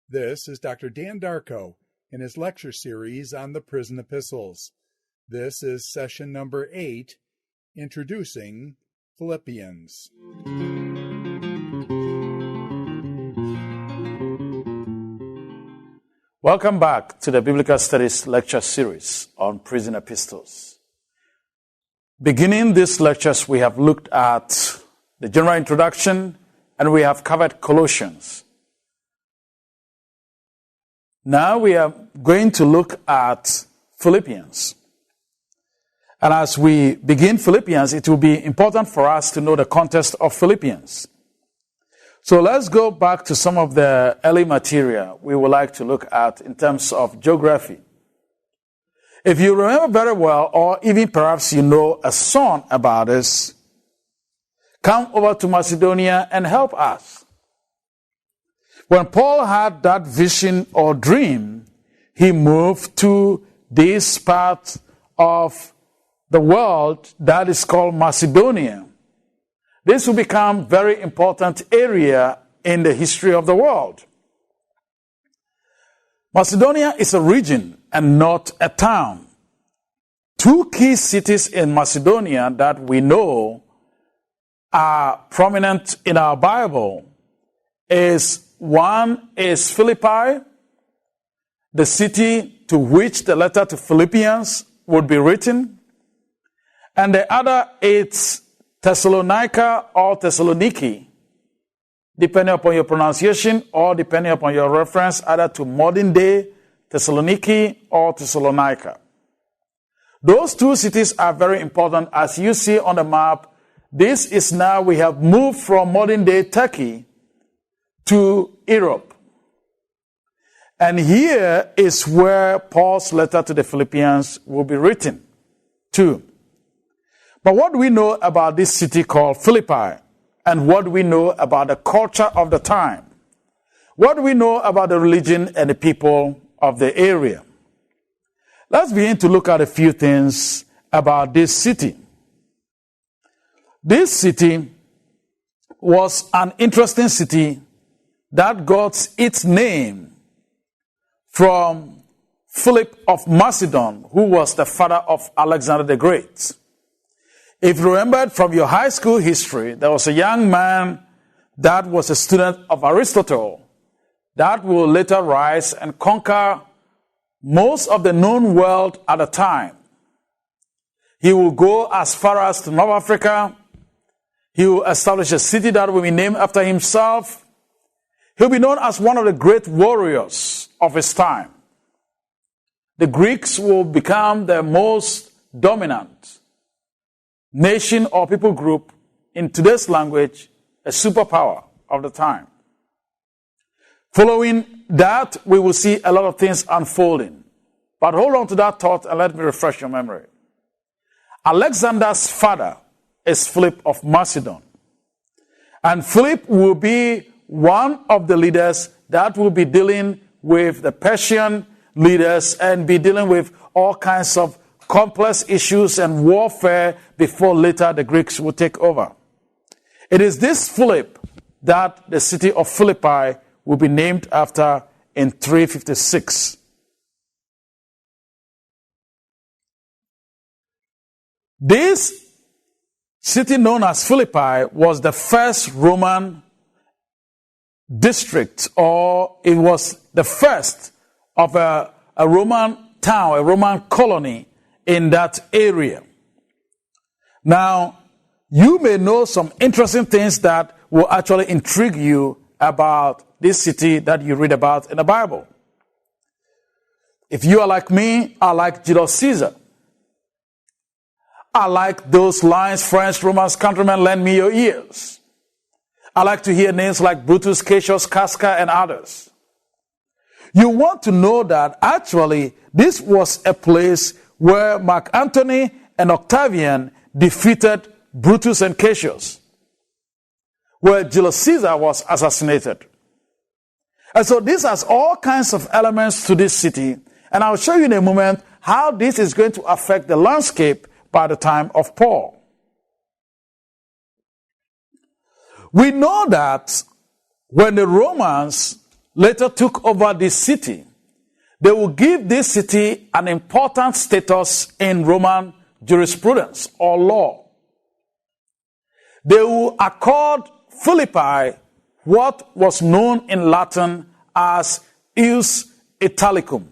This is Dr. Dan Darko in his lecture series on the prison epistles. This is session number 8, Introducing Philippians. Welcome back to the Biblical Studies lecture series on prison epistles. Beginning these lectures, we have looked at the general introduction and we have covered Colossians. Now we are going to look at Philippians. And as we begin Philippians, it will be important for us to know the context of Philippians. So let's go back to some of the early material we would like to look at in terms of geography. If you remember very well, or even perhaps you know a song about this, come over to Macedonia and help us. When Paul had that vision or dream, he moved to this part of the world that is called Macedonia. This will become a very important area in the history of the world. Macedonia is a region and not a town. Two key cities in Macedonia that we know are prominent in our Bible one is Philippi, the city to which the letter to Philippians would be written, and the other is Thessalonica or Thessaloniki, depending upon your pronunciation or depending upon your reference either to modern day Thessaloniki or Thessalonica. Those two cities are very important. As you see on the map, this is now we have moved from modern day Turkey to Europe. And here is where Paul's letter to the Philippians will be written to. But what do we know about this city called Philippi? And what do we know about the culture of the time? What do we know about the religion and the people of the area? Let's begin to look at a few things about this city. This city was an interesting city that got its name from Philip of Macedon, who was the father of Alexander the Great. If you remember from your high school history, there was a young man that was a student of Aristotle that will later rise and conquer most of the known world at the time. He will go as far as to North Africa. He will establish a city that will be named after himself. He'll be known as one of the great warriors of his time. The Greeks will become the most dominant nation or people group in today's language, a superpower of the time. Following that, we will see a lot of things unfolding. But hold on to that thought and let me refresh your memory. Alexander's father is Philip of Macedon. And Philip will be one of the leaders that will be dealing with the Persian leaders and be dealing with all kinds of complex issues and warfare before later the Greeks will take over. It is this Philip that the city of Philippi will be named after in 356. This city known as Philippi was the first Roman district, or it was the first of a Roman town, a Roman colony in that area. Now, you may know some interesting things that will actually intrigue you about this city that you read about in the Bible. If you are like me, I like Julius Caesar. I like those lines, French, Romans, countrymen, lend me your ears. I like to hear names like Brutus, Cassius, Casca, and others. You want to know that actually this was a place where Mark Antony and Octavian defeated Brutus and Cassius, where Julius Caesar was assassinated. And so this has all kinds of elements to this city, and I'll show you in a moment how this is going to affect the landscape by the time of Paul. We know that when the Romans later took over this city, they will give this city an important status in Roman jurisprudence or law. They will accord Philippi what was known in Latin as Ius Italicum.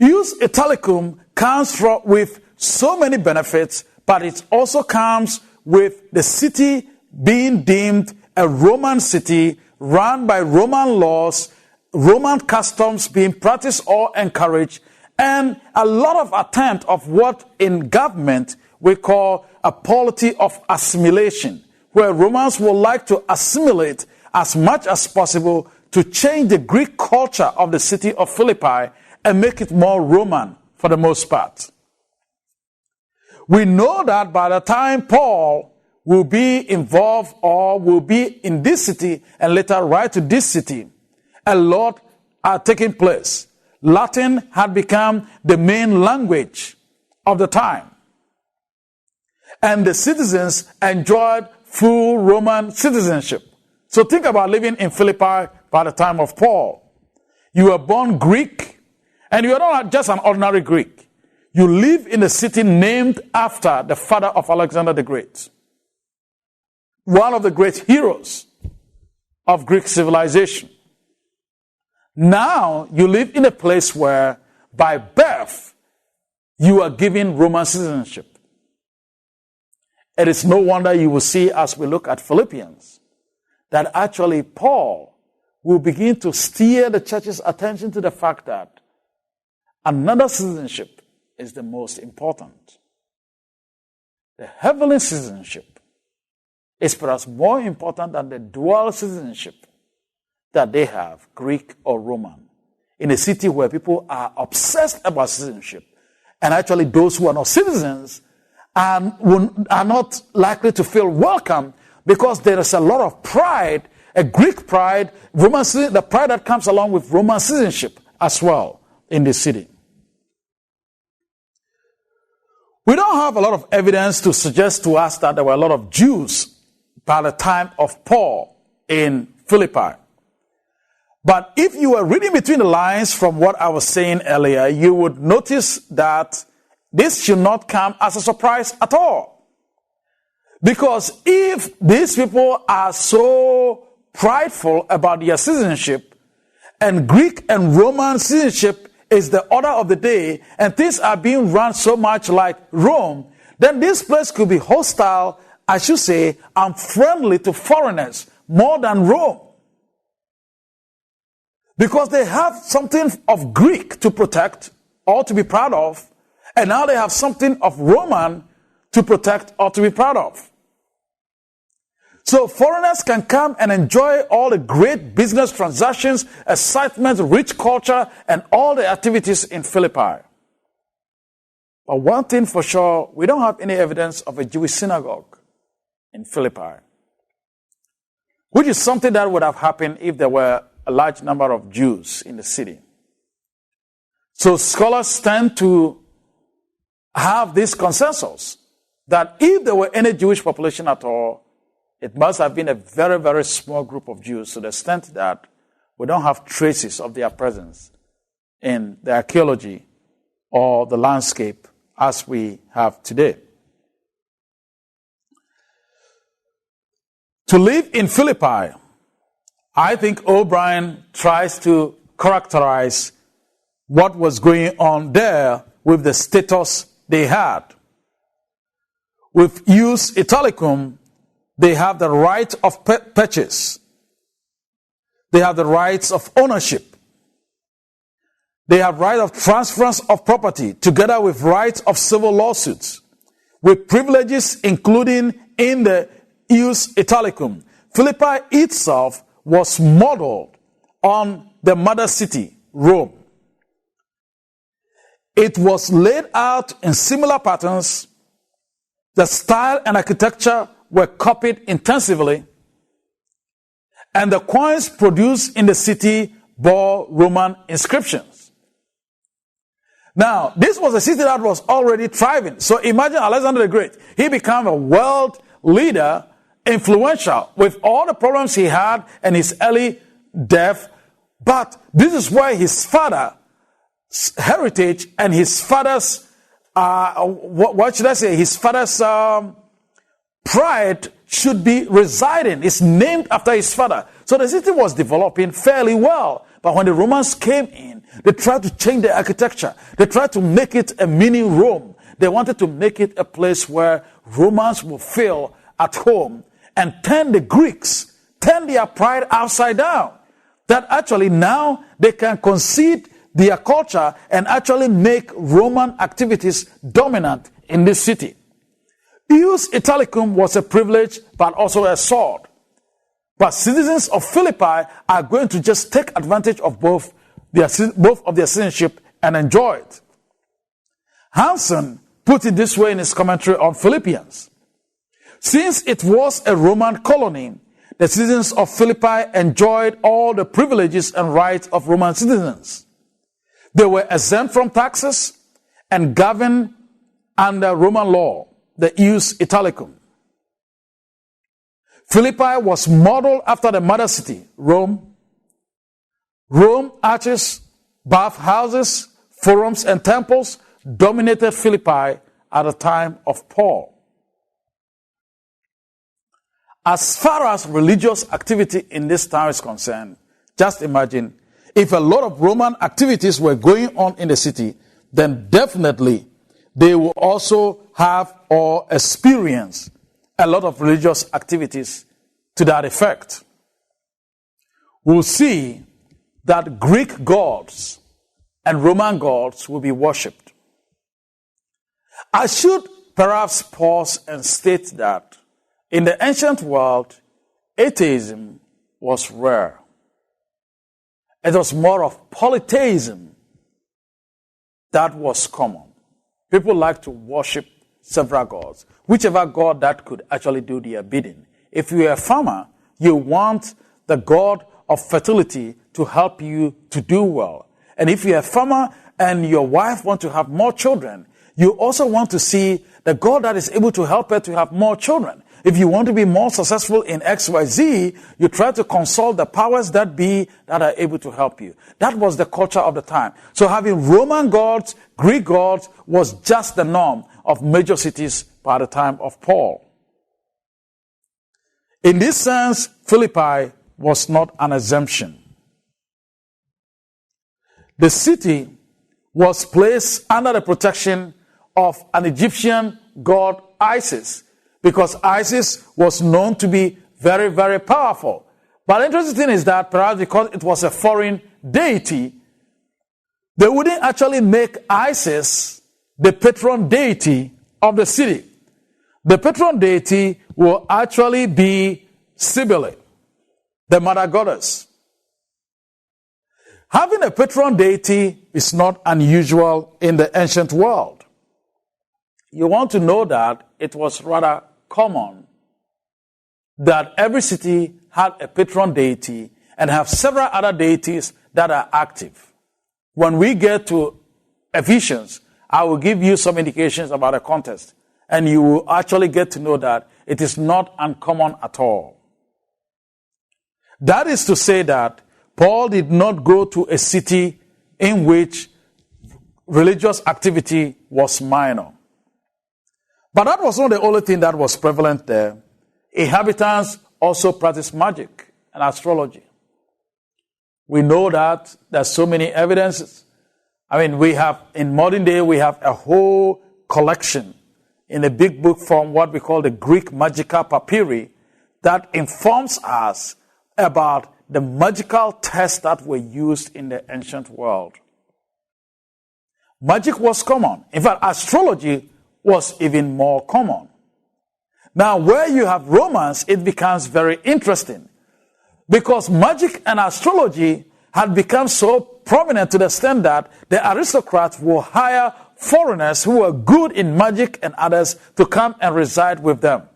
Ius Italicum comes with so many benefits, but it also comes with the city being deemed a Roman city run by Roman laws, Roman customs being practiced or encouraged, and a lot of attempt of what in government we call a polity of assimilation, where Romans would like to assimilate as much as possible to change the Greek culture of the city of Philippi and make it more Roman for the most part. We know that by the time Paul will be involved or will be in this city and later write to this city, a lot are taking place. Latin had become the main language of the time. And the citizens enjoyed full Roman citizenship. So think about living in Philippi by the time of Paul. You were born Greek, and you are not just an ordinary Greek. You live in a city named after the father of Alexander the Great, one of the great heroes of Greek civilization. Now you live in a place where, by birth, you are given Roman citizenship. It is no wonder you will see, as we look at Philippians, that actually Paul will begin to steer the church's attention to the fact that another citizenship is the most important. The heavenly citizenship is perhaps more important than the dual citizenship that they have, Greek or Roman, in a city where people are obsessed about citizenship. And actually those who are not citizens are not likely to feel welcome because there is a lot of pride, a Greek pride, the pride that comes along with Roman citizenship as well in this city. We don't have a lot of evidence to suggest to us that there were a lot of Jews by the time of Paul in Philippi. But if you were reading between the lines from what I was saying earlier, you would notice that this should not come as a surprise at all. Because if these people are so prideful about their citizenship, and Greek and Roman citizenship is the order of the day, and things are being run so much like Rome, then this place could be hostile, I should say, and friendly to foreigners more than Rome. Because they have something of Greek to protect or to be proud of, and now they have something of Roman to protect or to be proud of. So foreigners can come and enjoy all the great business transactions, excitement, rich culture, and all the activities in Philippi. But one thing for sure, we don't have any evidence of a Jewish synagogue in Philippi, which is something that would have happened if there were a large number of Jews in the city. So scholars tend to have this consensus that if there were any Jewish population at all, it must have been a very, very small group of Jews to the extent that we don't have traces of their presence in the archaeology or the landscape as we have today. To live in Philippi, I think O'Brien tries to characterize what was going on there with the status they had. With Ius Italicum, they have the right of purchase. They have the rights of ownership. They have right of transference of property, together with rights of civil lawsuits, with privileges including in the Ius Italicum. Philippi itself was modeled on the mother city, Rome. It was laid out in similar patterns. The style and architecture were copied intensively, and the coins produced in the city bore Roman inscriptions. Now, this was a city that was already thriving. So imagine Alexander the Great. He became a world leader influential with all the problems he had and his early death. But this is where his father's heritage and his father's, his father's pride should be residing. It's named after his father. So the city was developing fairly well. But when the Romans came in, they tried to change the architecture. They tried to make it a mini Rome. They wanted to make it a place where Romans will feel at home and turn the Greeks, turn their pride upside down. That actually now they can concede their culture and actually make Roman activities dominant in this city. Ius Italicum was a privilege but also a sword. But citizens of Philippi are going to just take advantage of both of their citizenship and enjoy it. Hansen put it this way in his commentary on Philippians. Since it was a Roman colony, the citizens of Philippi enjoyed all the privileges and rights of Roman citizens. They were exempt from taxes and governed under Roman law, the Ius Italicum. Philippi was modeled after the mother city, Rome. Rome, arches, bathhouses, forums, and temples dominated Philippi at the time of Paul. As far as religious activity in this time is concerned, just imagine if a lot of Roman activities were going on in the city, then definitely they will also have or experience a lot of religious activities to that effect. We'll see that Greek gods and Roman gods will be worshipped. I should perhaps pause and state that in the ancient world, atheism was rare. It was more of polytheism that was common. People like to worship several gods, whichever god that could actually do their bidding. If you're a farmer, you want the god of fertility to help you to do well. And if you're a farmer and your wife wants to have more children, you also want to see the god that is able to help her to have more children. If you want to be more successful in XYZ, you try to consult the powers that be that are able to help you. That was the culture of the time. So having Roman gods, Greek gods was just the norm of major cities by the time of Paul. In this sense, Philippi was not an exemption. The city was placed under the protection of an Egyptian god Isis, because Isis was known to be very, very powerful. But the interesting thing is that perhaps because it was a foreign deity, they wouldn't actually make Isis the patron deity of the city. The patron deity will actually be Cybele, the mother goddess. Having a patron deity is not unusual in the ancient world. You want to know that it was rather common that every city had a patron deity and have several other deities that are active. When we get to Ephesians, I will give you some indications about the context, and you will actually get to know that it is not uncommon at all. That is to say that Paul did not go to a city in which religious activity was minor. But that was not the only thing that was prevalent there. Inhabitants also practiced magic and astrology. We know that there's so many evidences. In modern day, we have a whole collection in a big book form, what we call the Greek magical papyri, that informs us about the magical tests that were used in the ancient world. Magic was common. In fact, astrology was even more common. Now, where you have Romans, it becomes very interesting, because magic and astrology had become so prominent to the extent that the aristocrats will hire foreigners who were good in magic and others to come and reside with them.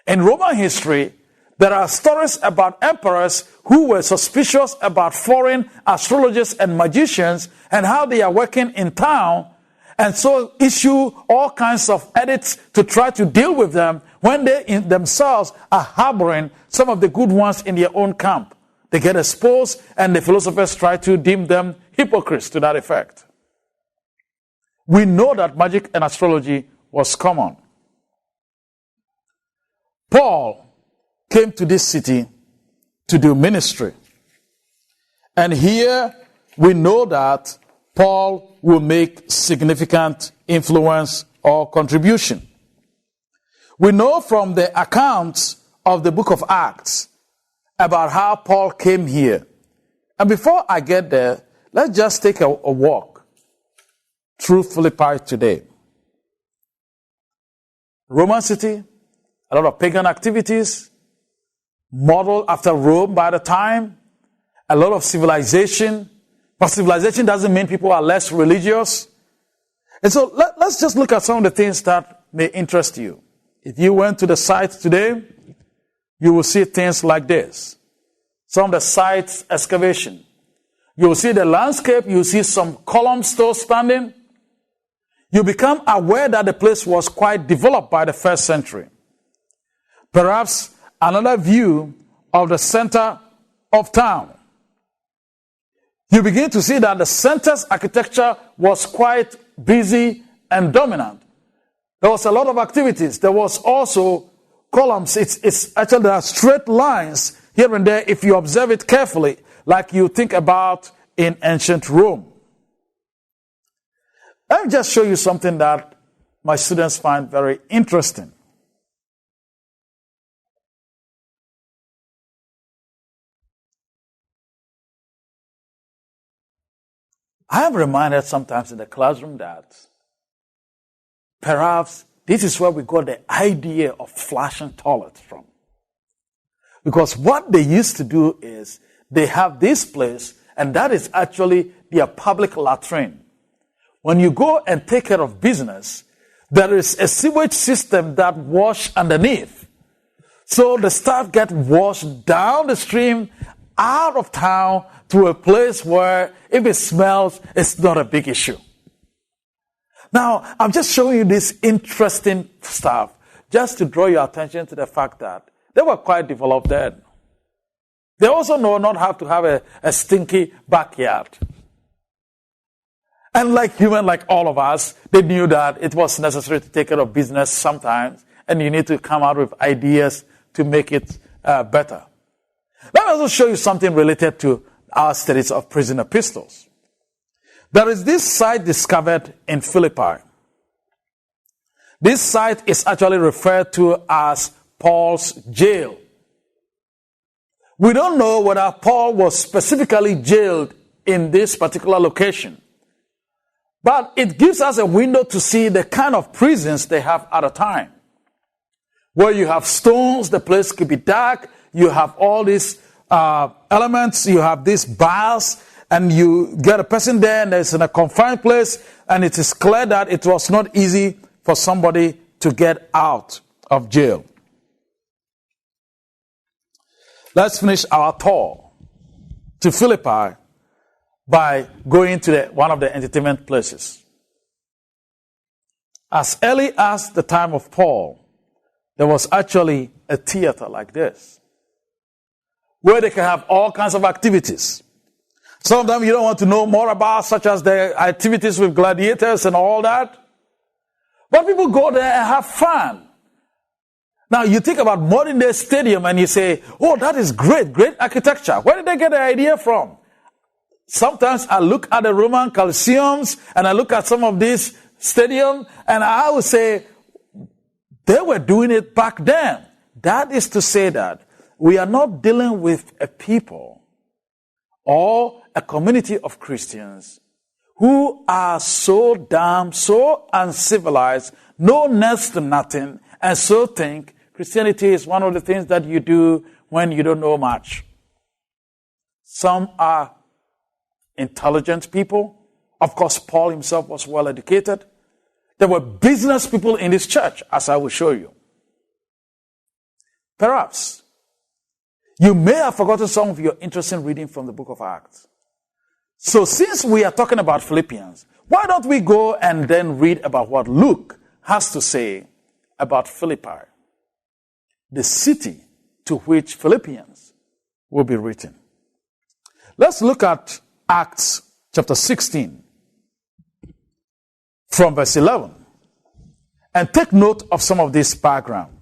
In Roman history, there are stories about emperors who were suspicious about foreign astrologers and magicians and how they are working in town, and so issue all kinds of edicts to try to deal with them when they in themselves are harboring some of the good ones in their own camp. They get exposed, and the philosophers try to deem them hypocrites to that effect. We know that magic and astrology was common. Paul came to this city to do ministry. And here we know that Paul will make significant influence or contribution. We know from the accounts of the book of Acts about how Paul came here. And before I get there, let's just take a walk through Philippi today. Roman city, a lot of pagan activities, modeled after Rome by the time, a lot of civilization. But civilization doesn't mean people are less religious. And so let's just look at some of the things that may interest you. If you went to the site today, you will see things like this. Some of the site's excavation. You will see the landscape. You will see some columns still standing. You become aware that the place was quite developed by the first century. Perhaps another view of the center of town. You begin to see that the center's architecture was quite busy and dominant. There was a lot of activities. There was also columns. It's actually there are straight lines here and there if you observe it carefully, like you think about in ancient Rome. Let me just show you something that my students find very interesting. I am reminded sometimes in the classroom that perhaps this is where we got the idea of flashing toilets from. Because what they used to do is they have this place, and that is actually their public latrine. When you go and take care of business, there is a sewage system that washes underneath. So the stuff gets washed down the stream, out of town, to a place where if it smells, it's not a big issue. Now, I'm just showing you this interesting stuff just to draw your attention to the fact that they were quite developed then. They also know not have to have a stinky backyard. And like all of us, they knew that it was necessary to take care of business sometimes, and you need to come out with ideas to make it better. Let me also show you something related to our studies of prison epistles. There is this site discovered in Philippi. This site is actually referred to as Paul's jail. We don't know whether Paul was specifically jailed in this particular location, but it gives us a window to see the kind of prisons they have at a time. Where you have stones, the place could be dark, you have all these elements, you have these bars, and you get a person there and it's in a confined place, and it is clear that it was not easy for somebody to get out of jail. Let's finish our tour to Philippi by going to one of the entertainment places. As early as the time of Paul, there was actually a theater like this, where they can have all kinds of activities. Some of them you don't want to know more about, such as the activities with gladiators and all that. But people go there and have fun. Now, you think about modern day stadium and you say, oh, that is great architecture. Where did they get the idea from? Sometimes I look at the Roman Colosseums and I look at some of these stadiums and I would say, they were doing it back then. That is to say that we are not dealing with a people or a community of Christians who are so dumb, so uncivilized, no next to nothing, and so think Christianity is one of the things that you do when you don't know much. Some are intelligent people. Of course, Paul himself was well educated. There were business people in this church, as I will show you. Perhaps you may have forgotten some of your interesting reading from the book of Acts. So since we are talking about Philippians, why don't we go and then read about what Luke has to say about Philippi? the city to which Philippians will be written. Let's look at Acts chapter 16 from verse 11 and take note of some of this background.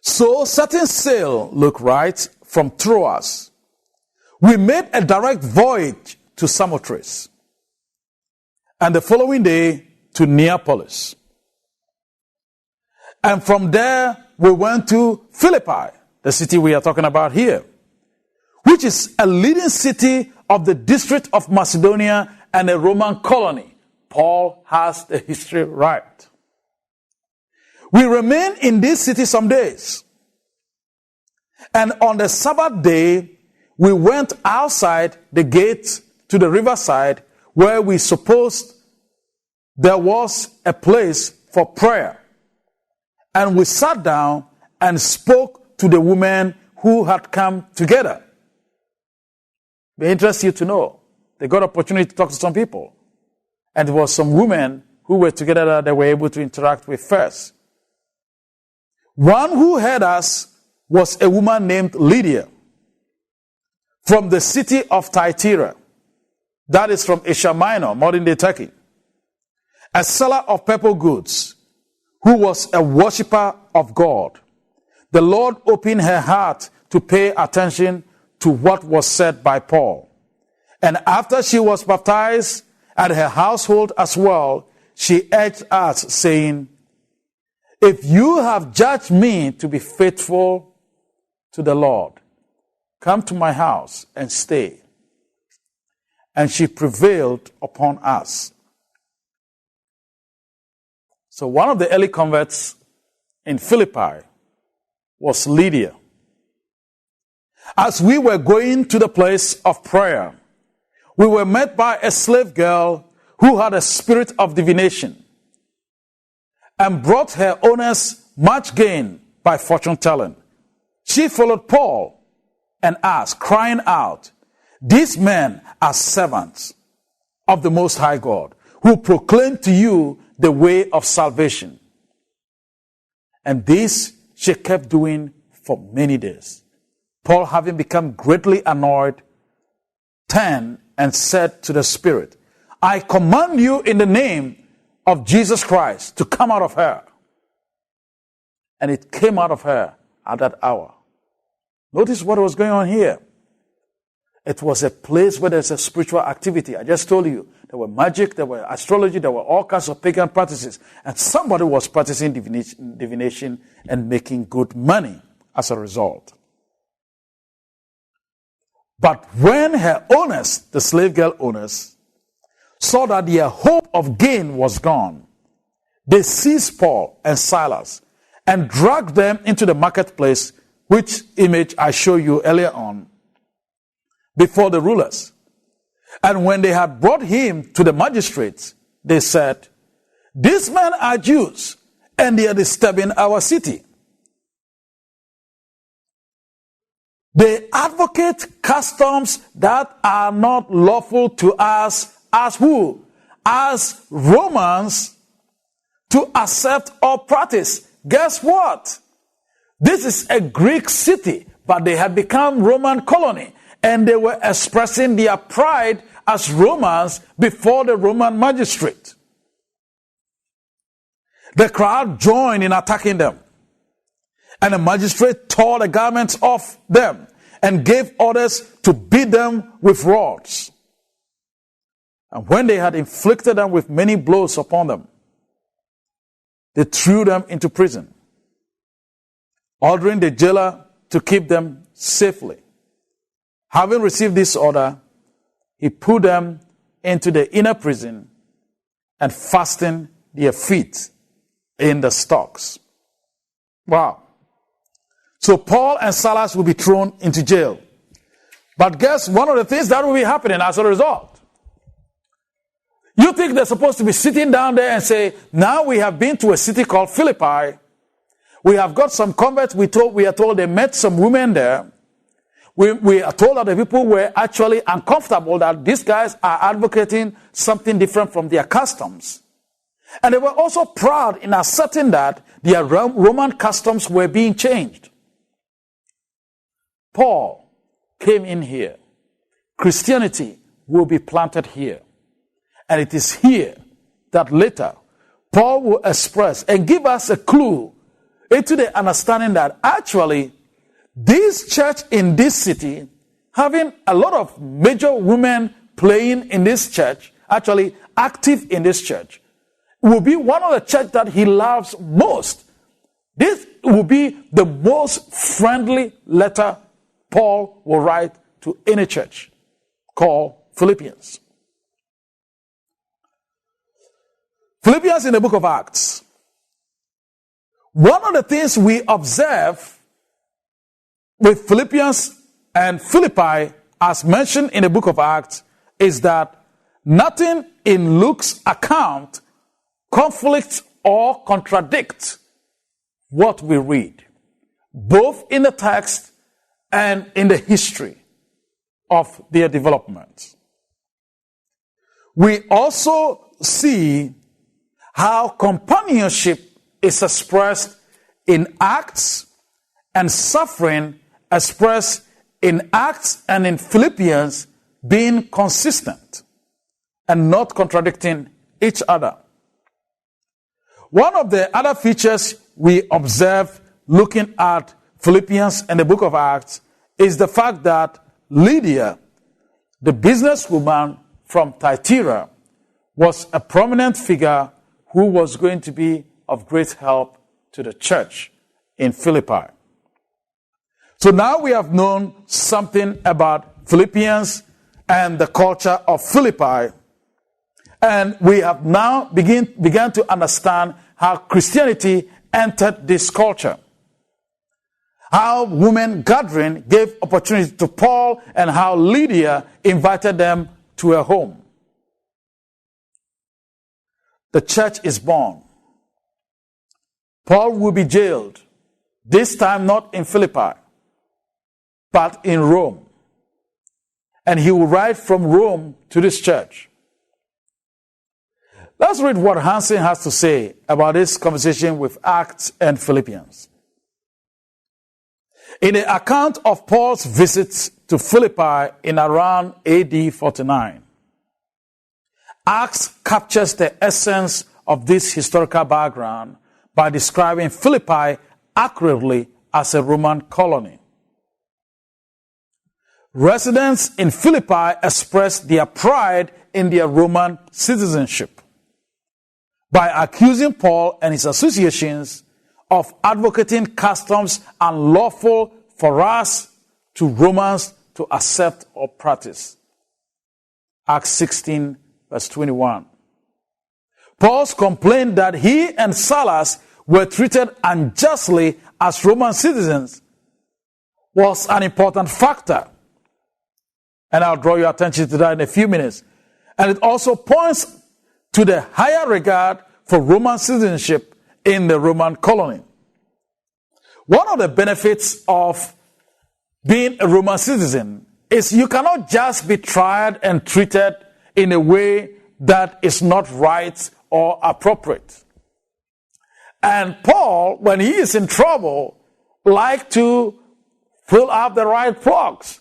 So, setting sail, look right, from Troas, we made a direct voyage to Samothrace, and the following day to Neapolis. And from there, we went to Philippi, the city we are talking about here, which is a leading city of the district of Macedonia and a Roman colony. Paul has the history right. We remained in this city some days. And on the Sabbath day, we went outside the gate to the riverside where we supposed there was a place for prayer. And we sat down and spoke to the women who had come together. It interests you to know. They got opportunity to talk to some people. And there was some women who were together that they were able to interact with first. One who heard us was a woman named Lydia from the city of Thyatira, that is from Asia Minor, modern-day Turkey, a seller of purple goods, who was a worshiper of God. The Lord opened her heart to pay attention to what was said by Paul. And after she was baptized, and her household as well, she urged us, saying, if you have judged me to be faithful to the Lord, come to my house and stay. And she prevailed upon us. So one of the early converts in Philippi was Lydia. As we were going to the place of prayer, we were met by a slave girl who had a spirit of divination and brought her owners much gain by fortune telling. She followed Paul and asked, crying out, these men are servants of the Most High God, who proclaim to you the way of salvation. And this she kept doing for many days. Paul, having become greatly annoyed, turned and said to the Spirit, I command you in the name of Jesus Christ to come out of her. And it came out of her at that hour. Notice what was going on here. It was a place where there's a spiritual activity. I just told you, there were magic, there were astrology, there were all kinds of pagan practices. And somebody was practicing divination and making good money as a result. But when her owners, the slave girl owners, saw that their hope of gain was gone, they seized Paul and Silas and dragged them into the marketplace, which image I showed you earlier on, before the rulers. And when they had brought him to the magistrates, they said, these men are Jews, and they are disturbing our city. They advocate customs that are not lawful to us as who? As Romans to accept or practice. Guess what? This is a Greek city, but they had become Roman colony, and they were expressing their pride as Romans before the Roman magistrate. The crowd joined in attacking them. And the magistrate tore the garments off them and gave orders to beat them with rods. And when they had inflicted them with many blows upon them, they threw them into prison, ordering the jailer to keep them safely. Having received this order, he put them into the inner prison and fastened their feet in the stocks. Wow. So Paul and Silas will be thrown into jail. But guess one of the things that will be happening as a result? You think they're supposed to be sitting down there and say, now we have been to a city called Philippi. We have got some converts. We are told they met some women there. We are told that the people were actually uncomfortable that these guys are advocating something different from their customs. And they were also proud in asserting that their Roman customs were being changed. Paul came in here. Christianity will be planted here. And it is here that later Paul will express and give us a clue into the understanding that actually this church in this city, having a lot of major women playing in this church, actually active in this church, will be one of the church that he loves most. This will be the most friendly letter Paul will write to any church called Philippians. Philippians in the book of Acts. One of the things we observe with Philippians and Philippi, as mentioned in the book of Acts, is that nothing in Luke's account conflicts or contradicts what we read, both in the text and in the history of their development. We also see how companionship is expressed in Acts and suffering expressed in Acts and in Philippians being consistent and not contradicting each other. One of the other features we observe looking at Philippians and the book of Acts is the fact that Lydia, the businesswoman from Thyatira, was a prominent figure who was going to be of great help to the church in Philippi. So now we have known something about Philippians and the culture of Philippi, and we have now began to understand how Christianity entered this culture. How women gathering gave opportunity to Paul, and how Lydia invited them to her home. The church is born. Paul will be jailed, this time not in Philippi, but in Rome. And he will write from Rome to this church. Let's read what Hansen has to say about this conversation with Acts and Philippians. In the account of Paul's visits to Philippi in around AD 49, Acts captures the essence of this historical background by describing Philippi accurately as a Roman colony. Residents in Philippi expressed their pride in their Roman citizenship by accusing Paul and his associations of advocating customs unlawful for us to Romans to accept or practice. Acts 16, verse 21. Paul's complaint that he and Silas were treated unjustly as Roman citizens was an important factor. And I'll draw your attention to that in a few minutes. And it also points to the higher regard for Roman citizenship in the Roman colony. One of the benefits of being a Roman citizen is you cannot just be tried and treated in a way that is not right or appropriate. And Paul, when he is in trouble, likes to fill up the right plugs.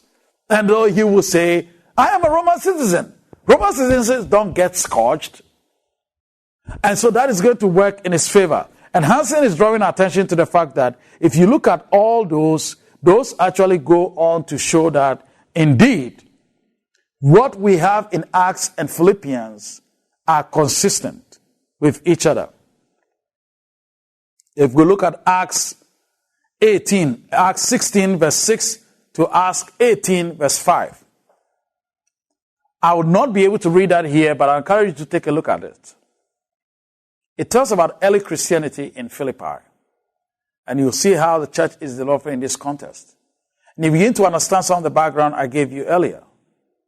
And though he will say, I am a Roman citizen. Roman citizens don't get scourged. And so that is going to work in his favor. And Hansen is drawing attention to the fact that if you look at all those actually go on to show that indeed what we have in Acts and Philippians are consistent with each other. If we look at Acts 16 verse 6 to Acts 18 verse 5. I would not be able to read that here, but I encourage you to take a look at it. It tells about early Christianity in Philippi. And you'll see how the church is developing in this context. And you begin to understand some of the background I gave you earlier.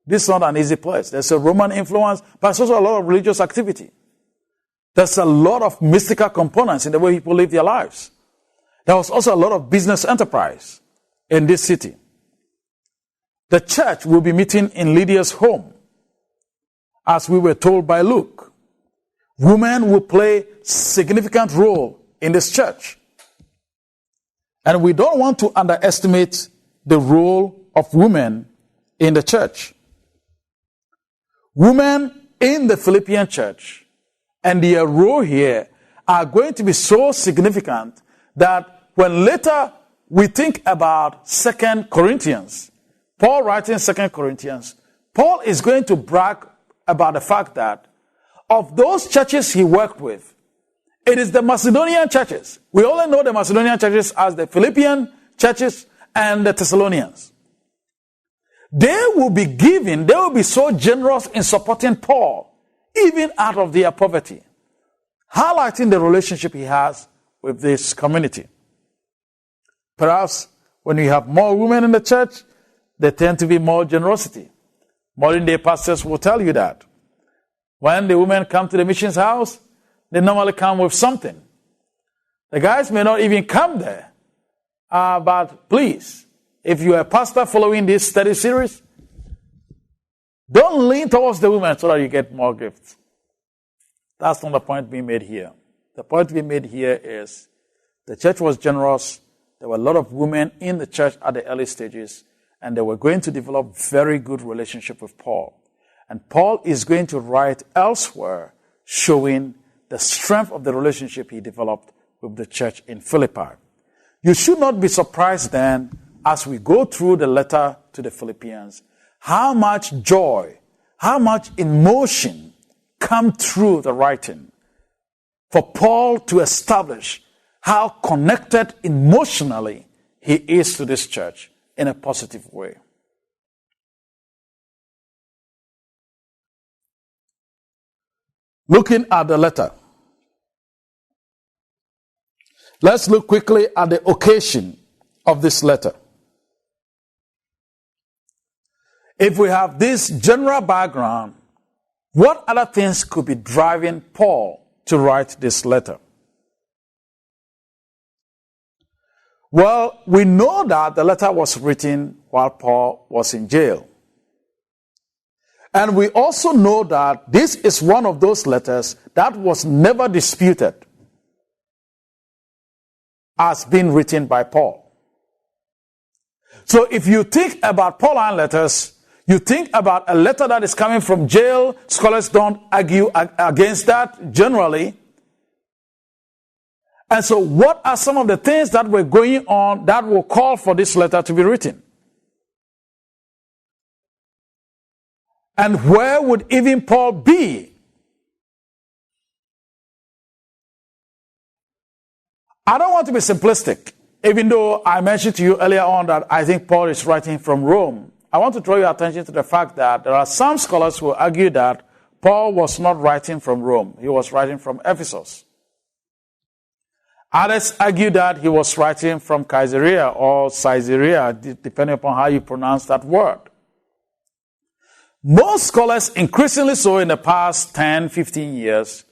This is not an easy place. There's a Roman influence, but there's also a lot of religious activity. There's a lot of mystical components in the way people live their lives. There was also a lot of business enterprise in this city. The church will be meeting in Lydia's home, as we were told by Luke. women will play significant role in this church. And we don't want to underestimate the role of women in the church. Women in the Philippian church and their role here are going to be so significant that when later we think about 2 Corinthians, Paul writing 2 Corinthians, Paul is going to brag about the fact that of those churches he worked with, it is the Macedonian churches. We only know the Macedonian churches as the Philippian churches and the Thessalonians. They will be so generous in supporting Paul, even out of their poverty, highlighting the relationship he has with this community. Perhaps when you have more women in the church, there tend to be more generosity. Modern day pastors will tell you that. When the women come to the missions house, they normally come with something. The guys may not even come there. But please, if you are a pastor following this study series, don't lean towards the women so that you get more gifts. That's not the point being made here. The point being made here is the church was generous. There were a lot of women in the church at the early stages, and they were going to develop very good relationship with Paul. And Paul is going to write elsewhere showing the strength of the relationship he developed with the church in Philippi. You should not be surprised then, as we go through the letter to the Philippians, how much joy, how much emotion come through the writing for Paul to establish how connected emotionally he is to this church in a positive way. Looking at the letter, let's look quickly at the occasion of this letter. If we have this general background, what other things could be driving Paul to write this letter? Well, we know that the letter was written while Paul was in jail. And we also know that this is one of those letters that was never disputed as being written by Paul. So if you think about Pauline letters, you think about a letter that is coming from jail. Scholars don't argue against that generally. And so what are some of the things that were going on that will call for this letter to be written? And where would even Paul be? I don't want to be simplistic, even though I mentioned to you earlier on that I think Paul is writing from Rome. I want to draw your attention to the fact that there are some scholars who argue that Paul was not writing from Rome. He was writing from Ephesus. Others argue that he was writing from Caesarea or Caesarea, depending upon how you pronounce that word. Most scholars, increasingly so in the past 10, 15 years,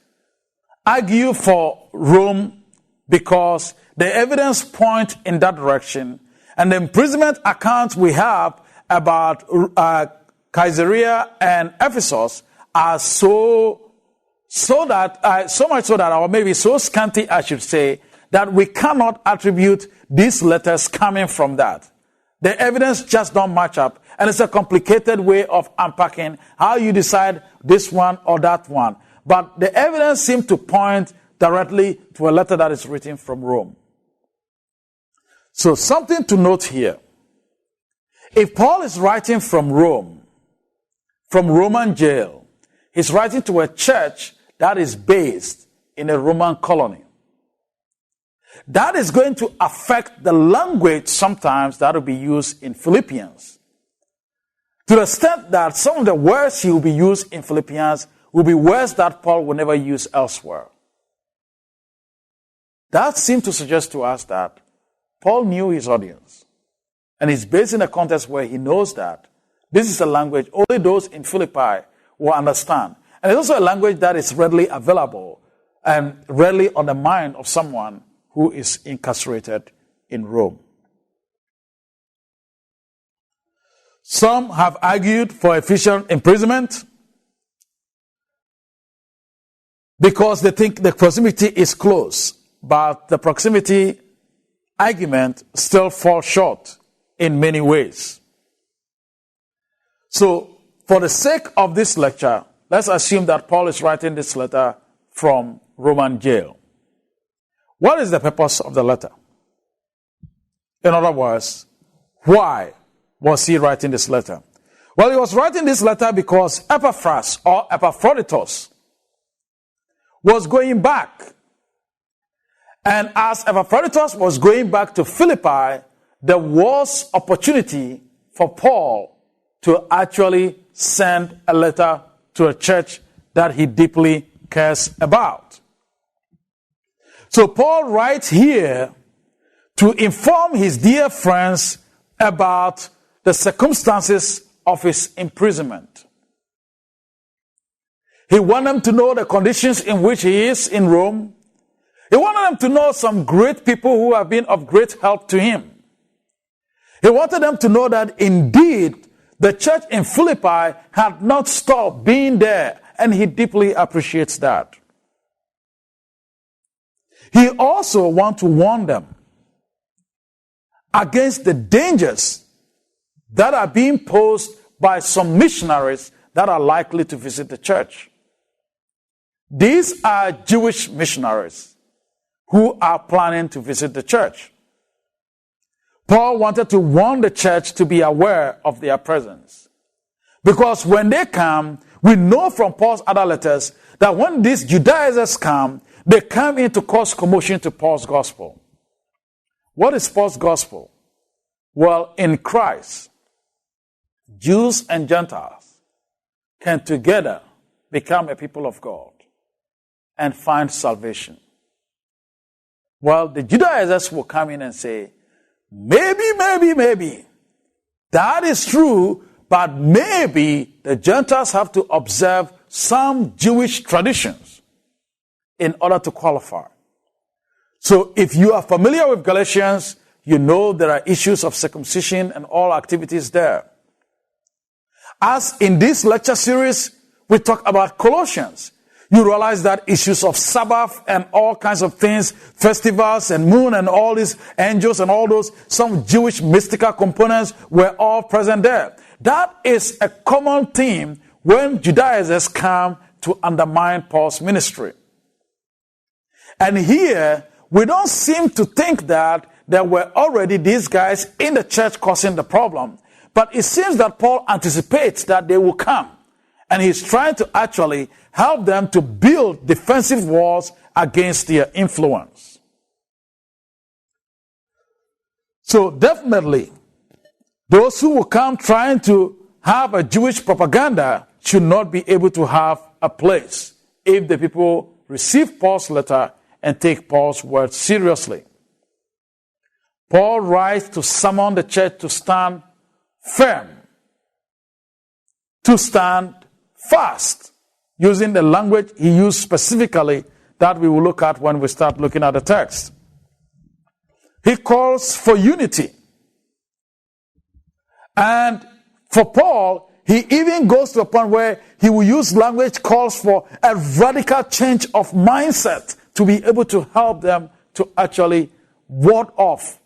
argue for Rome because the evidence points in that direction, and the imprisonment accounts we have about Caesarea and Ephesus are so much so that, or maybe so scanty, I should say, that we cannot attribute these letters coming from that. The evidence just don't match up, and it's a complicated way of unpacking how you decide this one or that one. But the evidence seems to point directly to a letter that is written from Rome. So something to note here. If Paul is writing from Rome, from Roman jail, he's writing to a church that is based in a Roman colony. That is going to affect the language sometimes that will be used in Philippians. To the extent that some of the words he will be used in Philippians will be words that Paul will never use elsewhere. That seems to suggest to us that Paul knew his audience. And he's based in a context where he knows that this is a language only those in Philippi will understand. And it's also a language that is readily available and readily on the mind of someone who is incarcerated in Rome. Some have argued for Ephesian imprisonment. because they think the proximity is close, but the proximity argument still falls short in many ways. So, for the sake of this lecture, let's assume that Paul is writing this letter from Roman jail. What is the purpose of the letter? In other words, why was he writing this letter? Well, he was writing this letter because Epaphras or Epaphroditus was going back. And as Epaphroditus was going back to Philippi, there was opportunity for Paul to actually send a letter to a church that he deeply cares about. So Paul writes here to inform his dear friends about the circumstances of his imprisonment. He wanted them to know the conditions in which he is in Rome. He wanted them to know some great people who have been of great help to him. He wanted them to know that indeed the church in Philippi had not stopped being there, and he deeply appreciates that. He also wants to warn them against the dangers that are being posed by some missionaries that are likely to visit the church. These are Jewish missionaries who are planning to visit the church. Paul wanted to warn the church to be aware of their presence. Because when they come, we know from Paul's other letters that when these Judaizers come, they come in to cause commotion to Paul's gospel. What is Paul's gospel? Well, in Christ, Jews and Gentiles can together become a people of God and find salvation. Well, the Judaizers will come in and say, maybe, that is true, but maybe the Gentiles have to observe some Jewish traditions in order to qualify. So if you are familiar with Galatians, you know there are issues of circumcision and all activities there. As in this lecture series, we talk about Colossians. You realize that issues of Sabbath and all kinds of things, festivals and moon and all these angels and all those, some Jewish mystical components were all present there. That is a common theme when Judaizers come to undermine Paul's ministry. And here, we don't seem to think that there were already these guys in the church causing the problem. But it seems that Paul anticipates that they will come. And he's trying to actually help them to build defensive walls against their influence. So definitely, those who will come trying to have a Jewish propaganda should not be able to have a place if the people receive Paul's letter and take Paul's word seriously. Paul writes to summon the church to stand firm, to stand fast, using the language he used specifically that we will look at when we start looking at the text. He calls for unity. And for Paul, he even goes to a point where he will use language calls for a radical change of mindset to be able to help them to actually ward off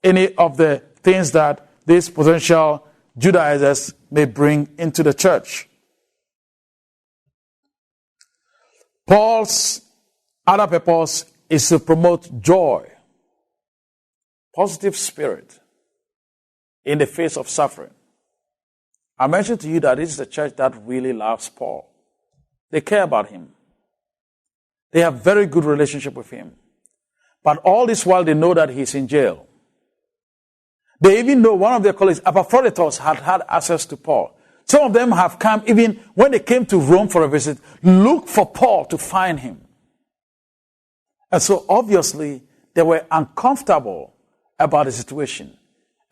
any of the things that these potential Judaizers may bring into the church. Paul's other purpose is to promote joy, positive spirit in the face of suffering. I mentioned to you that this is a church that really loves Paul. They care about him. They have very good relationship with him. But all this while they know that he's in jail. They even know one of their colleagues, Epaphroditus, had access to Paul. Some of them have come, even when they came to Rome for a visit, look for Paul to find him. And so obviously they were uncomfortable about the situation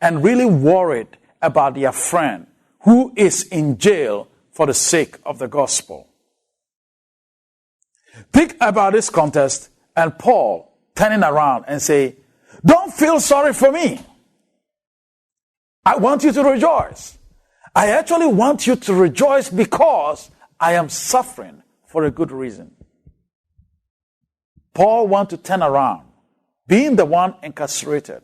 and really worried about their friend who is in jail for the sake of the gospel. Think about this context and Paul turning around and say, don't feel sorry for me. I want you to rejoice. I actually want you to rejoice because I am suffering for a good reason. Paul wants to turn around, being the one incarcerated,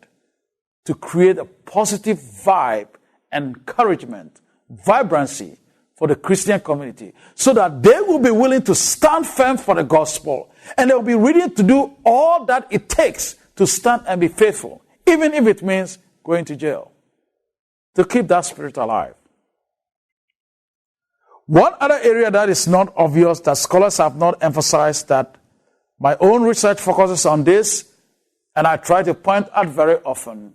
to create a positive vibe, encouragement, vibrancy for the Christian community, so that they will be willing to stand firm for the gospel, and they will be ready to do all that it takes to stand and be faithful, even if it means going to jail, to keep that spirit alive. One other area that is not obvious, that scholars have not emphasized, that my own research focuses on this, and I try to point out very often,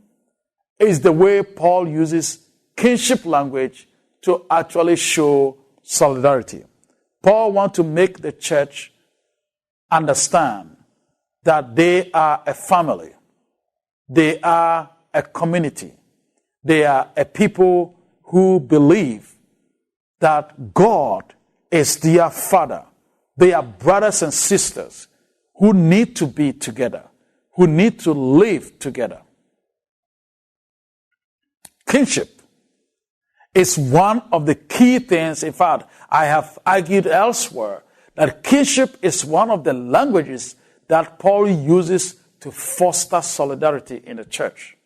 is the way Paul uses kinship language to actually show solidarity. Paul wants to make the church understand that they are a family, they are a community, they are a people who believe that God is their Father. They are brothers and sisters who need to be together, who need to live together. Kinship is one of the key things. In fact, I have argued elsewhere that kinship is one of the languages that Paul uses to foster solidarity in the church.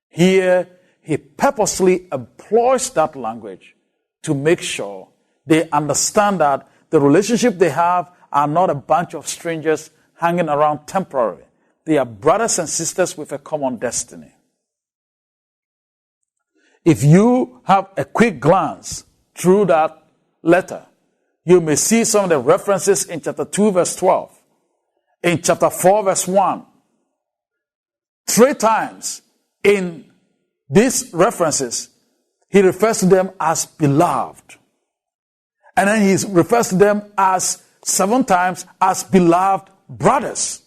Here, he purposely employs that language to make sure they understand that the relationship they have are not a bunch of strangers hanging around temporarily. They are brothers and sisters with a common destiny. If you have a quick glance through that letter, you may see some of the references in chapter 2, verse 12, in chapter 4, verse 1. 3 times in these references, he refers to them as beloved. And then he refers to them as 7 times as beloved brothers.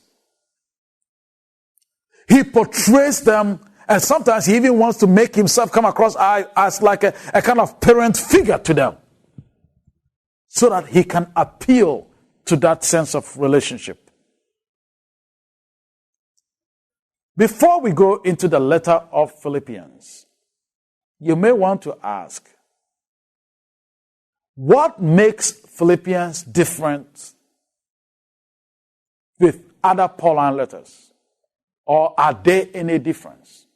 He portrays them, and sometimes he even wants to make himself come across as like a kind of parent figure to them, so that he can appeal to that sense of relationship. Before we go into the letter of Philippians, you may want to ask, what makes Philippians different with other Pauline letters? Or are there any difference?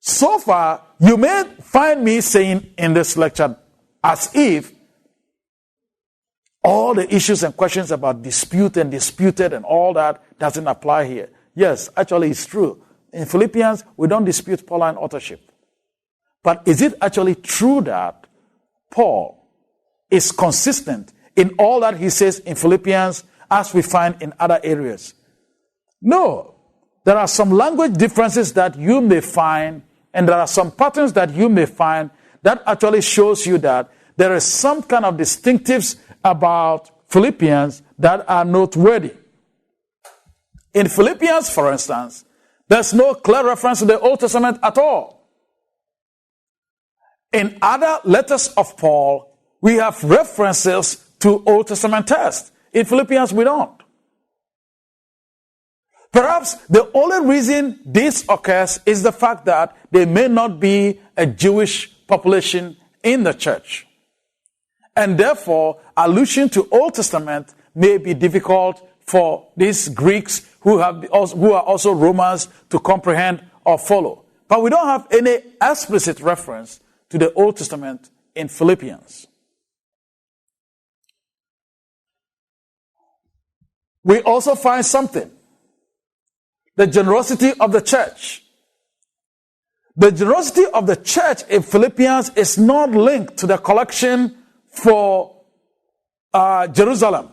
So far, you may find me saying in this lecture as if all the issues and questions about dispute and disputed and all that doesn't apply here. Yes, actually it's true. In Philippians, we don't dispute Pauline authorship. But is it actually true that Paul is consistent in all that he says in Philippians as we find in other areas? No. There are some language differences that you may find, and there are some patterns that you may find that actually shows you that there is some kind of distinctives about Philippians that are noteworthy. In Philippians, for instance, there's no clear reference to the Old Testament at all. In other letters of Paul, we have references to Old Testament texts. In Philippians, we don't. Perhaps the only reason this occurs is the fact that there may not be a Jewish population in the church. And therefore, allusion to Old Testament may be difficult for these Greeks who are also Romans to comprehend or follow. But we don't have any explicit reference to the Old Testament in Philippians. We also find something. The generosity of the church. The generosity of the church in Philippians is not linked to the collection for Jerusalem.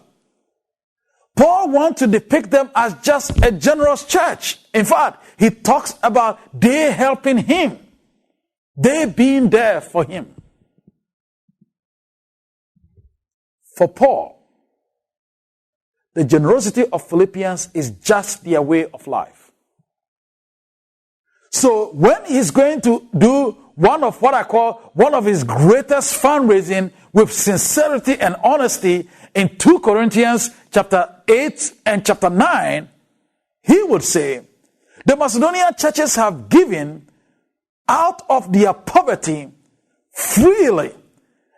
Paul wants to depict them as just a generous church. In fact, he talks about they helping him. They being there for him. For Paul, the generosity of Philippians is just their way of life. So when he's going to do one of what I call one of his greatest fundraising with sincerity and honesty in 2 Corinthians chapter 8 and chapter 9, he would say, the Macedonian churches have given out of their poverty freely.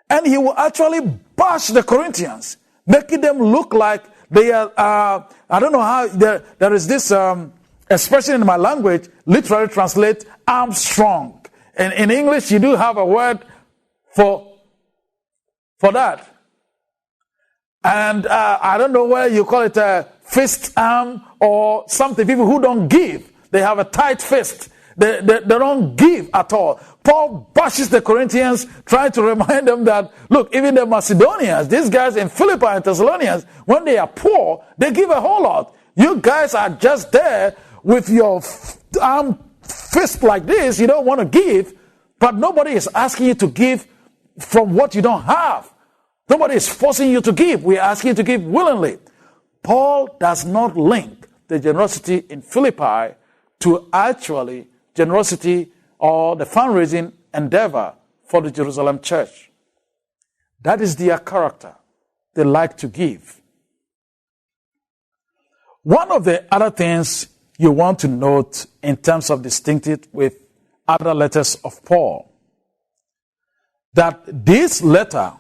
And he will actually bash the Corinthians, making them look like They are, I don't know how, there is this expression in my language, literally translate Armstrong. And in English, you do have a word for that. And I don't know whether you call it a fist arm or something. People who don't give, they have a tight fist. They don't give at all. Paul bashes the Corinthians, trying to remind them that, look, even the Macedonians, these guys in Philippi and Thessalonians, when they are poor, they give a whole lot. You guys are just there with your arm fist like this. You don't want to give, but nobody is asking you to give from what you don't have. Nobody is forcing you to give. We are asking you to give willingly. Paul does not link the generosity in Philippi to actually generosity or the fundraising endeavor for the Jerusalem church. That is their character. They like to give. One of the other things you want to note in terms of distinctive with other letters of Paul, that this letter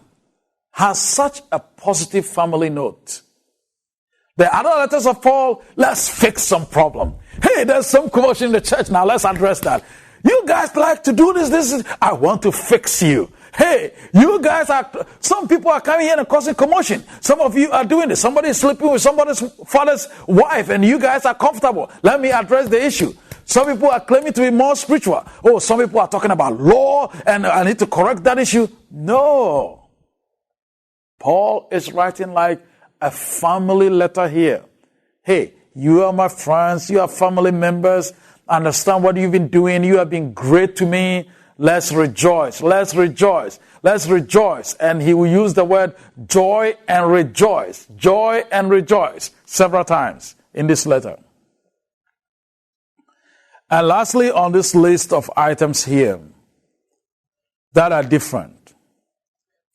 has such a positive family note. The other letters of Paul, let's fix some problem. Hey, there's some commotion in the church. Now let's address that. You guys like to do this. I want to fix you. Hey, you guys some people are coming here and causing commotion. Some of you are doing this. Somebody is sleeping with somebody's father's wife and you guys are comfortable. Let me address the issue. Some people are claiming to be more spiritual. Oh, some people are talking about law and I need to correct that issue. No. Paul is writing like a family letter here. Hey, you are my friends. You are family members. I understand what you've been doing. You have been great to me. Let's rejoice. Let's rejoice. Let's rejoice. And he will use the word joy and rejoice. Joy and rejoice several times in this letter. And lastly, on this list of items here that are different,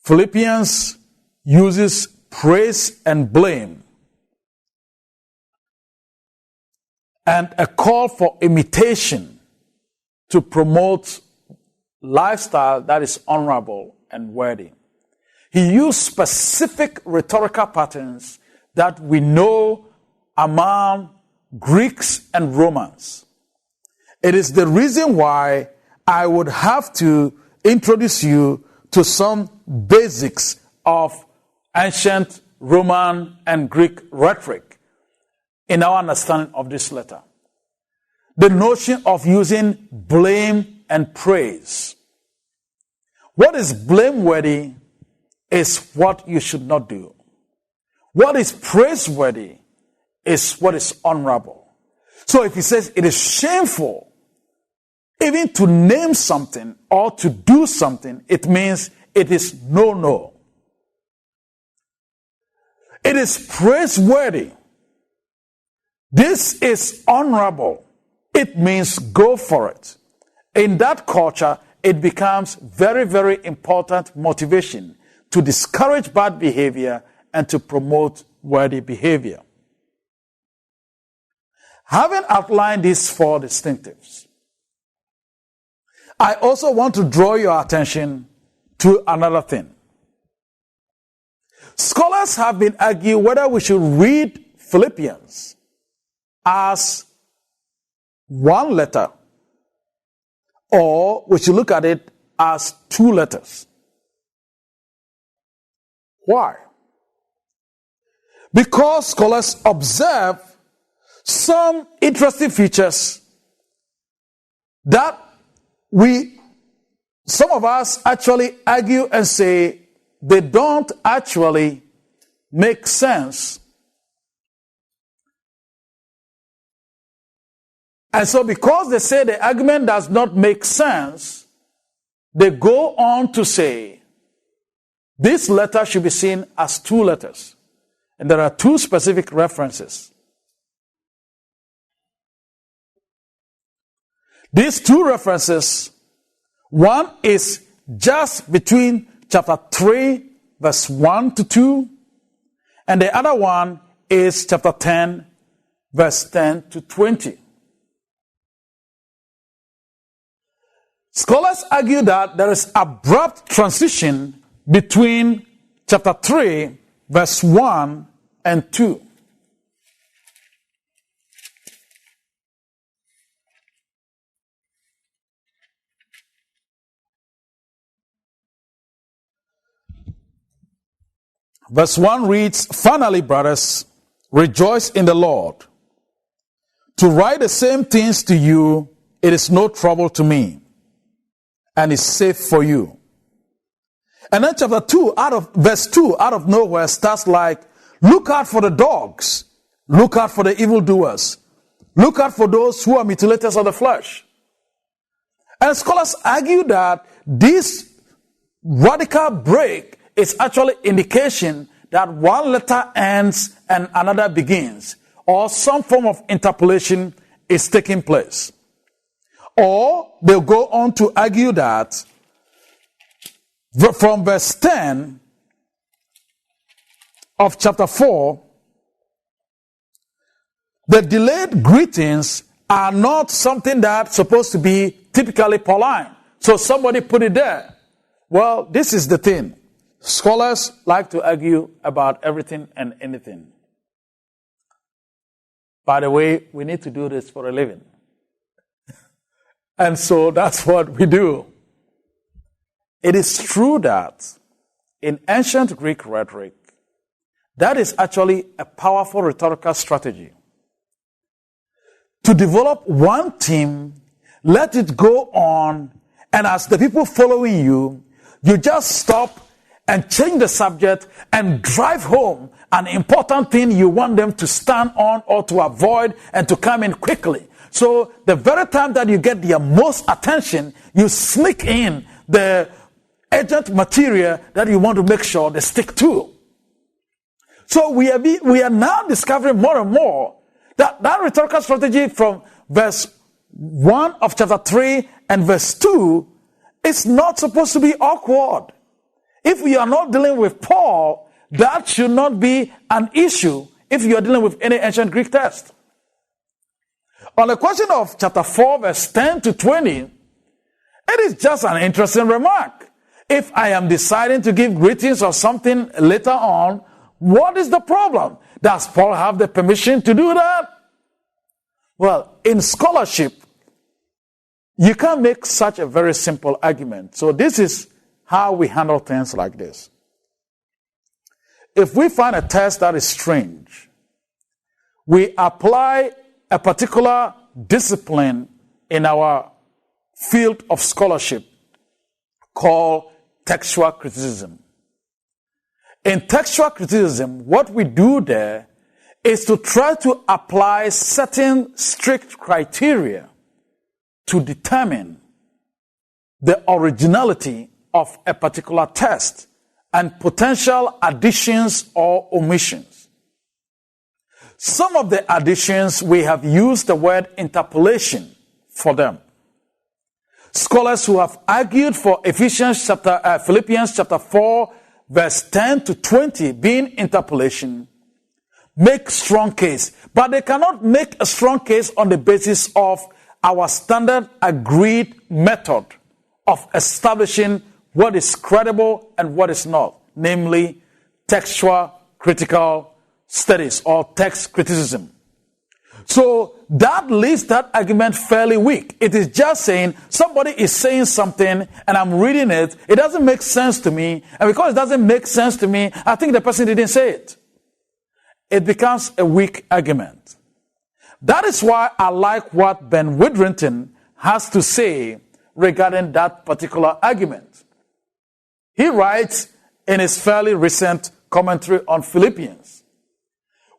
Philippians uses praise and blame and a call for imitation to promote lifestyle that is honorable and worthy. He used specific rhetorical patterns that we know among Greeks and Romans. It is the reason why I would have to introduce you to some basics of ancient Roman and Greek rhetoric in our understanding of this letter. The notion of using blame and praise. What is blameworthy is what you should not do. What is praiseworthy is what is honorable. So if he says it is shameful even to name something or to do something, it means it is no. It is praiseworthy. This is honorable. It means go for it. In that culture, it becomes very, very important motivation to discourage bad behavior and to promote worthy behavior. Having outlined these four distinctives, I also want to draw your attention to another thing. Scholars have been arguing whether we should read Philippians as one letter or we should look at it as two letters. Why? Because scholars observe some interesting features that some of us actually argue and say they don't actually make sense. And so because they say the argument does not make sense, they go on to say this letter should be seen as two letters. And there are two specific references. These two references, one is just between chapter 3, verse 1 to 2, and the other one is chapter 10, verse 10 to 20. Scholars argue that there is abrupt transition between chapter 3, verse 1 and 2. Verse 1 reads, "Finally, brothers, rejoice in the Lord. To write the same things to you, it is no trouble to me, and is safe for you." And then verse 2 out of nowhere starts like, "Look out for the dogs. Look out for the evildoers. Look out for those who are mutilators of the flesh." And scholars argue that this radical break is actually indication that one letter ends and another begins, or some form of interpolation is taking place. Or they'll go on to argue that from verse 10 of chapter 4, the delayed greetings are not something that's supposed to be typically Pauline. So somebody put it there. Well, this is the thing. Scholars like to argue about everything and anything. By the way, we need to do this for a living. And so that's what we do. It is true that in ancient Greek rhetoric, that is actually a powerful rhetorical strategy. To develop one theme, let it go on, and as the people following you, you just stop and change the subject and drive home an important thing you want them to stand on or to avoid and to come in quickly. So the very time that you get their most attention, you sneak in the urgent material that you want to make sure they stick to. So we are now discovering more and more that rhetorical strategy from verse 1 of chapter 3 and verse 2 is not supposed to be awkward. If we are not dealing with Paul, that should not be an issue if you are dealing with any ancient Greek text. On the question of chapter 4, verse 10 to 20, it is just an interesting remark. If I am deciding to give greetings or something later on, what is the problem? Does Paul have the permission to do that? Well, in scholarship, you can't make such a very simple argument. So this is how we handle things like this. If we find a text that is strange, we apply a particular discipline in our field of scholarship called textual criticism. In textual criticism, what we do there is to try to apply certain strict criteria to determine the originality of a particular text and potential additions or omissions. Some of the additions, we have used the word interpolation for them. Scholars who have argued for Philippians chapter 4, verse 10 to 20 being interpolation, make strong case. But they cannot make a strong case on the basis of our standard agreed method of establishing what is credible and what is not, namely textual critical studies or text criticism. So that leaves that argument fairly weak. It is just saying somebody is saying something and I'm reading it. It doesn't make sense to me. And because it doesn't make sense to me, I think the person didn't say it. It becomes a weak argument. That is why I like what Ben Witherington has to say regarding that particular argument. He writes in his fairly recent commentary on Philippians,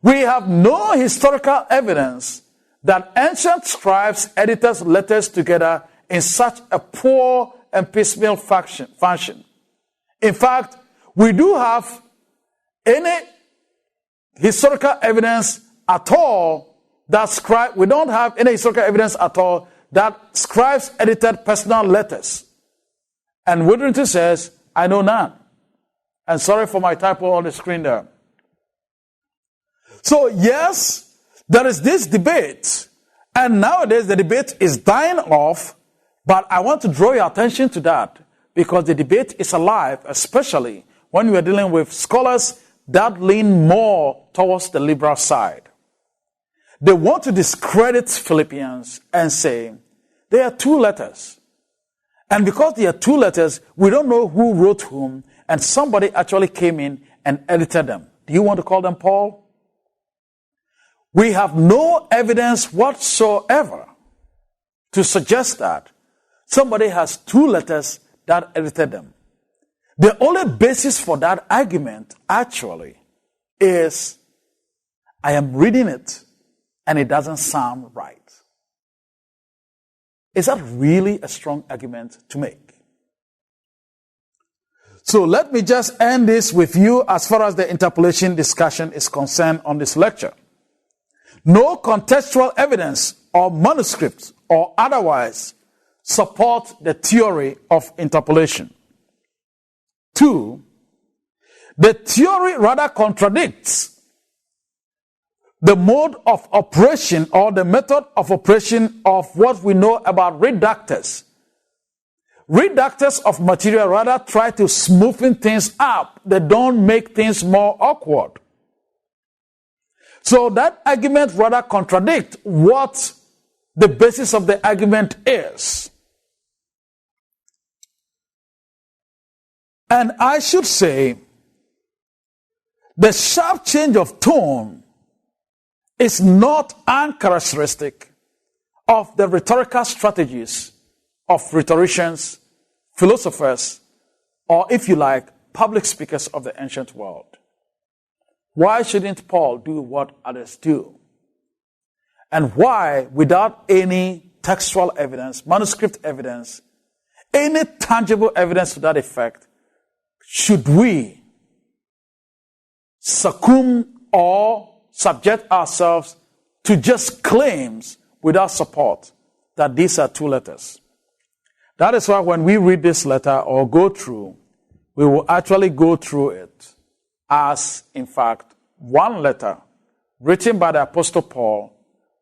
"We have no historical evidence that ancient scribes edited letters together in such a poor and piecemeal fashion. In fact, we do have any historical evidence at all that we don't have any historical evidence at all that scribes edited personal letters." And Witherington says, "I know none." And sorry for my typo on the screen there. So yes, there is this debate, and nowadays the debate is dying off, but I want to draw your attention to that because the debate is alive, especially when we are dealing with scholars that lean more towards the liberal side. They want to discredit Philippians and say, there are two letters. And because there are two letters, we don't know who wrote whom, and somebody actually came in and edited them. Do you want to call them Paul? We have no evidence whatsoever to suggest that somebody has two letters that edited them. The only basis for that argument actually is I am reading it and it doesn't sound right. Is that really a strong argument to make? So let me just end this with you as far as the interpolation discussion is concerned on this lecture. No contextual evidence or manuscripts or otherwise support the theory of interpolation. 2, the theory rather contradicts the mode of operation or the method of operation of what we know about reductors. Reductors of material rather try to smoothen things up. They don't make things more awkward. So that argument rather contradicts what the basis of the argument is. And I should say, the sharp change of tone is not uncharacteristic of the rhetorical strategies of rhetoricians, philosophers, or if you like, public speakers of the ancient world. Why shouldn't Paul do what others do? And why, without any textual evidence, manuscript evidence, any tangible evidence to that effect, should we succumb or subject ourselves to just claims without support that these are two letters? That is why when we read this letter or go through, we will actually go through it as, in fact, one letter written by the Apostle Paul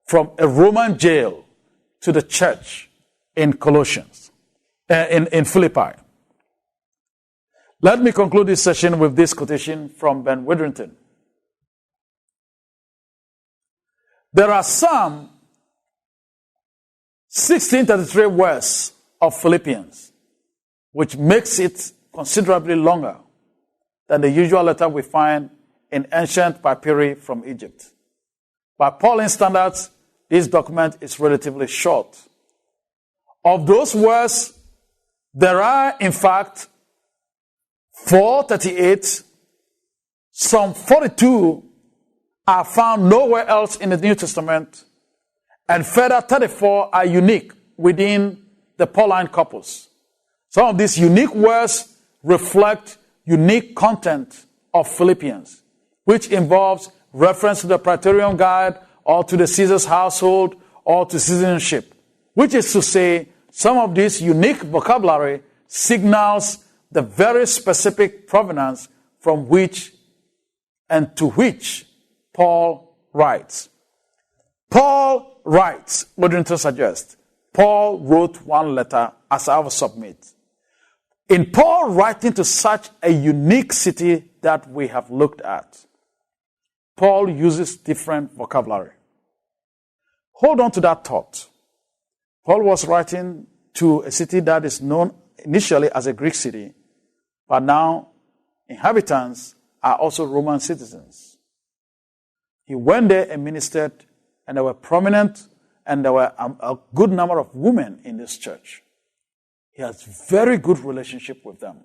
from a Roman jail to the church in Colossians, in Philippi. Let me conclude this session with this quotation from Ben Witherington. There are some 1633 words of Philippians, which makes it considerably longer than the usual letter we find in ancient papyri from Egypt. By Pauline standards, this document is relatively short. Of those words, there are, in fact, 438, some 42 are found nowhere else in the New Testament, and further 34 are unique within the Pauline corpus. Some of these unique words reflect unique content of Philippians, which involves reference to the Praetorian Guard or to the Caesar's household or to citizenship, which is to say, some of this unique vocabulary signals the very specific provenance from which and to which Paul writes. Paul writes, Witherington suggests, Paul wrote one letter as I will submit. In Paul writing to such a unique city that we have looked at, Paul uses different vocabulary. Hold on to that thought. Paul was writing to a city that is known initially as a Greek city, but now inhabitants are also Roman citizens. He went there and ministered, and there were prominent and there were a good number of women in this church. He has very good relationship with them.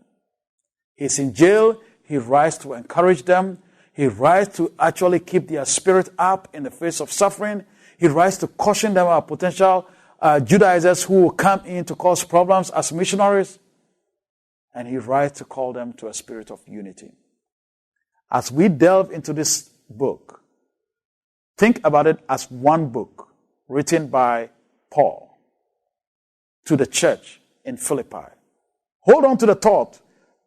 He's in jail. He writes to encourage them. He writes to actually keep their spirit up in the face of suffering. He writes to caution them about potential Judaizers who will come in to cause problems as missionaries. And he writes to call them to a spirit of unity. As we delve into this book, think about it as one book written by Paul to the church in Philippi. Hold on to the thought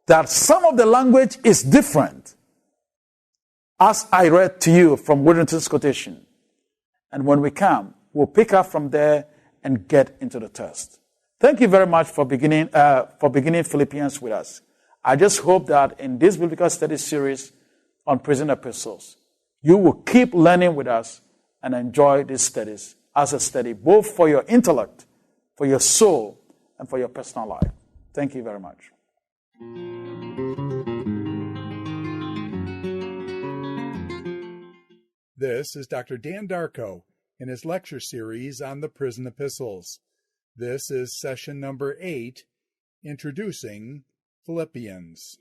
that some of the language is different, as I read to you from Witherington's quotation. And when we come, we'll pick up from there and get into the text. Thank you very much for beginning Philippians with us. I just hope that in this biblical study series on prison epistles, you will keep learning with us and enjoy these studies as a study, both for your intellect, for your soul, and for your personal life. Thank you very much. This is Dr. Dan Darko in his lecture series on the prison epistles. This is session number 8, Introducing Philippians.